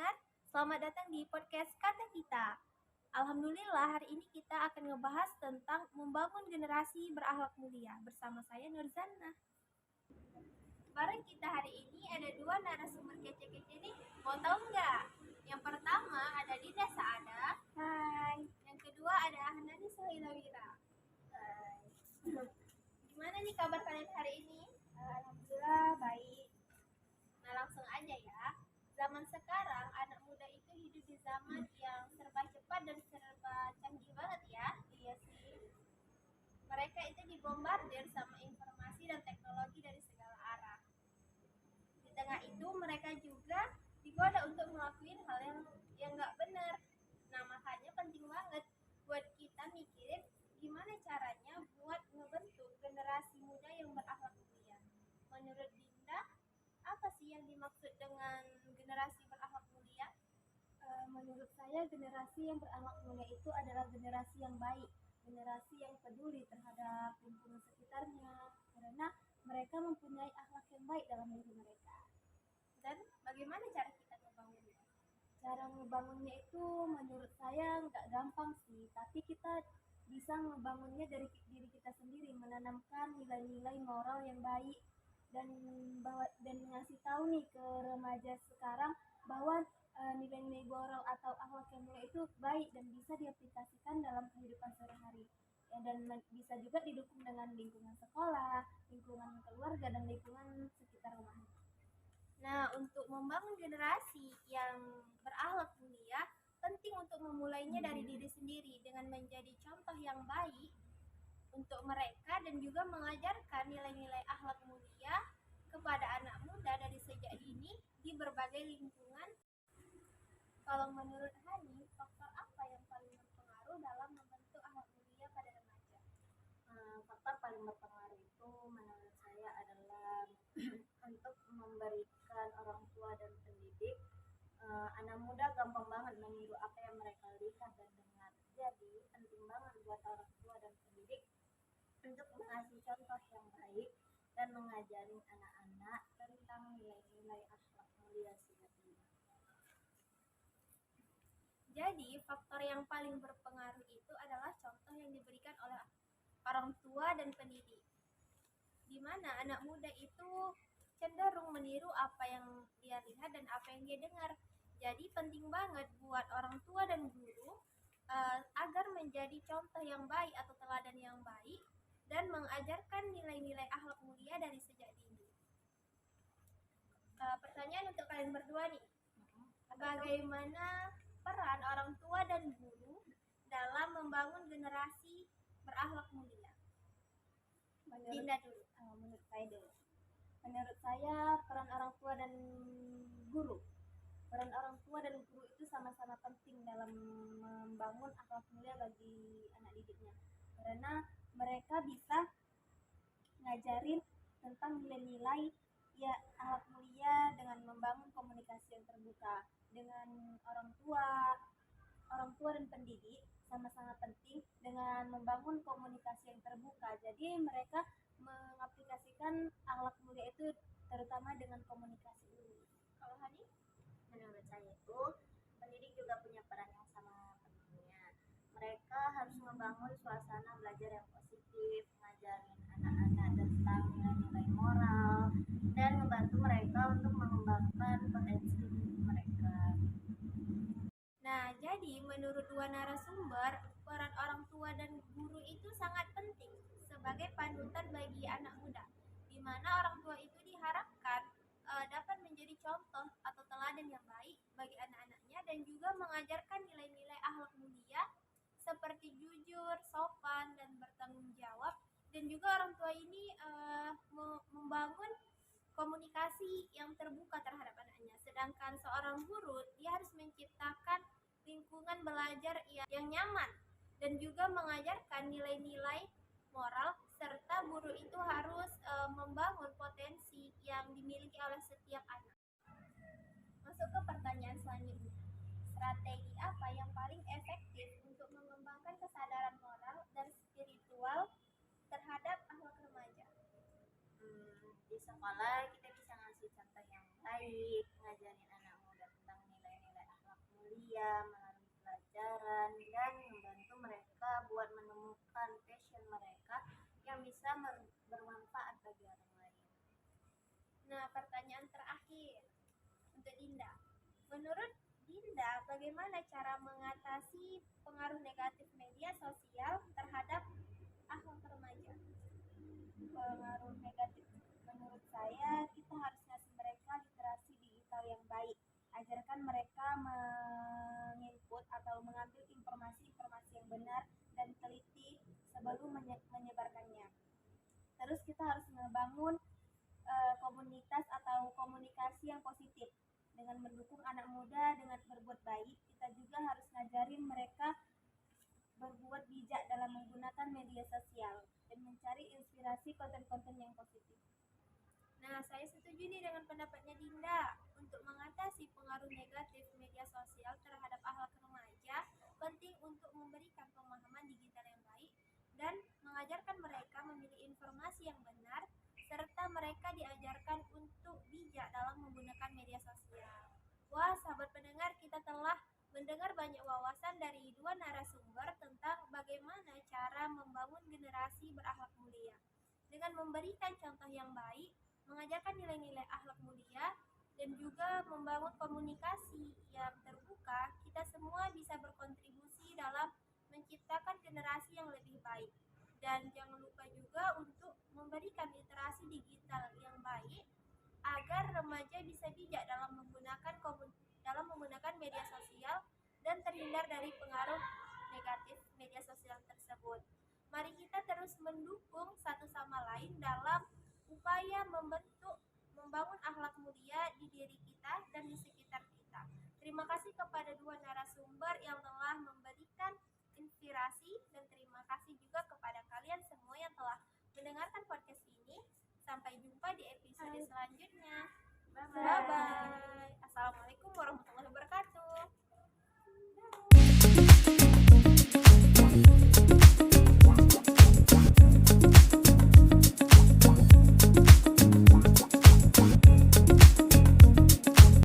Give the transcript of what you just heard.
pendengar, selamat datang di podcast Kata Kita. Alhamdulillah hari ini kita akan ngebahas tentang membangun generasi berakhlak mulia bersama saya Nurzana. Bareng kita hari ini ada dua narasumber kece-kece nih. Mau tahu nggak? Yang pertama ada Dinda Saada. Hai. Yang kedua ada Hanani Sohilawira. Hai. Gimana nih kabar kalian hari ini? Alhamdulillah baik. Nah langsung aja ya. Zaman sekarang anak muda itu hidup di zaman yang serba cepat dan serba canggih banget ya. Iya sih. Mereka itu dibombardir sama informasi dan teknologi dari segala arah. Di tengah itu mereka juga digoda untuk ngelakuin hal yang nggak benar. Nah makanya penting banget buat kita mikirin gimana caranya buat ngebentuk generasi muda yang berakhlak mulia. Menurut Dinda, apa sih yang dimaksud dengan generasi berakhlak mulia? Menurut saya generasi yang berakhlak mulia itu adalah generasi yang baik, generasi yang peduli terhadap lingkungan sekitarnya, karena mereka mempunyai akhlak yang baik dalam diri mereka. Dan bagaimana cara kita membangunnya? Cara membangunnya itu menurut saya nggak gampang sih, tapi kita bisa membangunnya dari diri kita sendiri, menanamkan nilai-nilai moral yang baik dan ngasih tahu nih ke remaja sekarang bahwa nilai-nilai moral atau akhlak yang mulia itu baik dan bisa diaplikasikan dalam kehidupan sehari-hari ya, dan bisa juga didukung dengan lingkungan sekolah, lingkungan keluarga, dan lingkungan sekitar rumahnya. Nah, untuk membangun generasi yang berakhlak mulia, penting untuk memulainya dari diri sendiri dengan menjadi contoh yang baik untuk mereka dan juga mengajarkan nilai-nilai akhlak mulia kepada anak muda dari sejak dini di berbagai lingkungan. Kalau menurut Hani, faktor apa yang paling berpengaruh dalam membentuk akhlak mulia pada remaja? Faktor paling berpengaruh itu menurut saya adalah untuk memberikan orang tua dan pendidik. Anak muda gampang banget meniru apa yang mereka lihat dan dengar. Jadi penting banget buat orang tua dan pendidik untuk mengasih contoh yang baik dan mengajarin anak-anak tentang nilai-nilai akhlak mulia sejati. Jadi, faktor yang paling berpengaruh itu adalah contoh yang diberikan oleh orang tua dan pendidik. Di mana anak muda itu cenderung meniru apa yang dia lihat dan apa yang dia dengar. Jadi penting banget buat orang tua dan guru agar menjadi contoh yang baik atau teladan yang baik dan mengajarkan nilai-nilai akhlak mulia dari sejak dini. Pertanyaan untuk kalian berdua nih, bagaimana peran orang tua dan guru dalam membangun generasi berakhlak mulia? Dinda dulu. Menurut saya peran orang tua dan guru itu sama-sama penting dalam membangun akhlak mulia bagi anak didiknya, karena mereka bisa ngajarin tentang nilai-nilai ya akhlak mulia dengan membangun komunikasi yang terbuka dengan orang tua dan pendidik. Sama-sama penting dengan membangun komunikasi yang terbuka, jadi mereka mengaplikasikan akhlak mulia itu terutama dengan komunikasi ini. Kalau Hani? Menurut saya itu pendidik juga punya peran yang sama pentingnya. Mereka harus membangun suasana belajar yang positif, mengajarin anak-anak tentang nilai-nilai moral, dan membantu mereka untuk mengembangkan potensi mereka. Nah, jadi menurut dua narasumber, peran orang tua dan guru itu sangat penting sebagai panutan bagi anak muda, di mana orang tua itu diharapkan dapat menjadi contoh atau teladan yang baik bagi anak-anaknya dan juga mengajarkan nilai-nilai akhlak mulia seperti jujur, sopan, dan bertanggung jawab. Dan juga orang tua ini membangun komunikasi yang terbuka terhadap anaknya. Sedangkan seorang guru, dia harus menciptakan lingkungan belajar yang nyaman dan juga mengajarkan nilai-nilai moral, serta guru itu harus membangun potensi yang dimiliki oleh setiap anak. Masuk ke pertanyaan selanjutnya. Strategi apa yang paling efektif untuk mengembangkan kesadaran moral dan spiritual terhadap akhlak remaja? Di sekolah kita bisa ngasih contoh yang baik, ngajarin anak muda tentang nilai-nilai remaja melalui pelajaran dan membantu mereka buat menemukan passion mereka yang bisa bermanfaat bagi orang lain. Nah, pertanyaan terakhir untuk Dinda. Menurut Dinda, bagaimana cara mengatasi pengaruh negatif media sosial terhadap akhlak remaja? Pengaruh negatif menurut saya, kita harus ngasih mereka literasi digital yang baik. Ajarkan mereka menginput atau mengambil informasi-informasi yang benar dan teliti sebelum menyebarkannya. Terus kita harus membangun komunitas atau komunikasi yang positif dengan mendukung anak muda dengan berbuat baik. Kita juga harus ngajarin mereka berbuat bijak dalam menggunakan media sosial dan mencari inspirasi konten-konten yang positif. Nah, saya setuju nih dengan pendapatnya Dinda. Untuk mengatasi pengaruh negatif media sosial terhadap akhlak remaja, penting untuk memberikan pemahaman digital yang baik dan mengajarkan mereka memilih informasi yang benar, serta mereka diajarkan untuk bijak dalam menggunakan media sosial. Wah, sahabat pendengar, kita telah mendengar banyak wawasan dari dua narasumber tentang bagaimana cara membangun generasi berakhlak mulia. Dengan memberikan contoh yang baik, mengajarkan nilai-nilai akhlak mulia, dan juga membangun komunikasi yang terbuka, kita semua bisa berkontribusi dalam menciptakan generasi yang lebih baik. Dan jangan lupa juga untuk memberikan literasi digital yang baik agar remaja bisa bijak dalam menggunakan media sosial dan terhindar dari pengaruh negatif media sosial tersebut. Mari kita terus mendukung satu sama lain dalam upaya membangun akhlak mulia di diri kita dan di sekitar kita. Terima kasih kepada dua narasumber yang telah memberikan inspirasi dan terima kasih juga kepada kalian semua yang telah mendengarkan podcast ini. Sampai jumpa di episode selanjutnya. Bye bye. Assalamualaikum warahmatullahi wabarakatuh.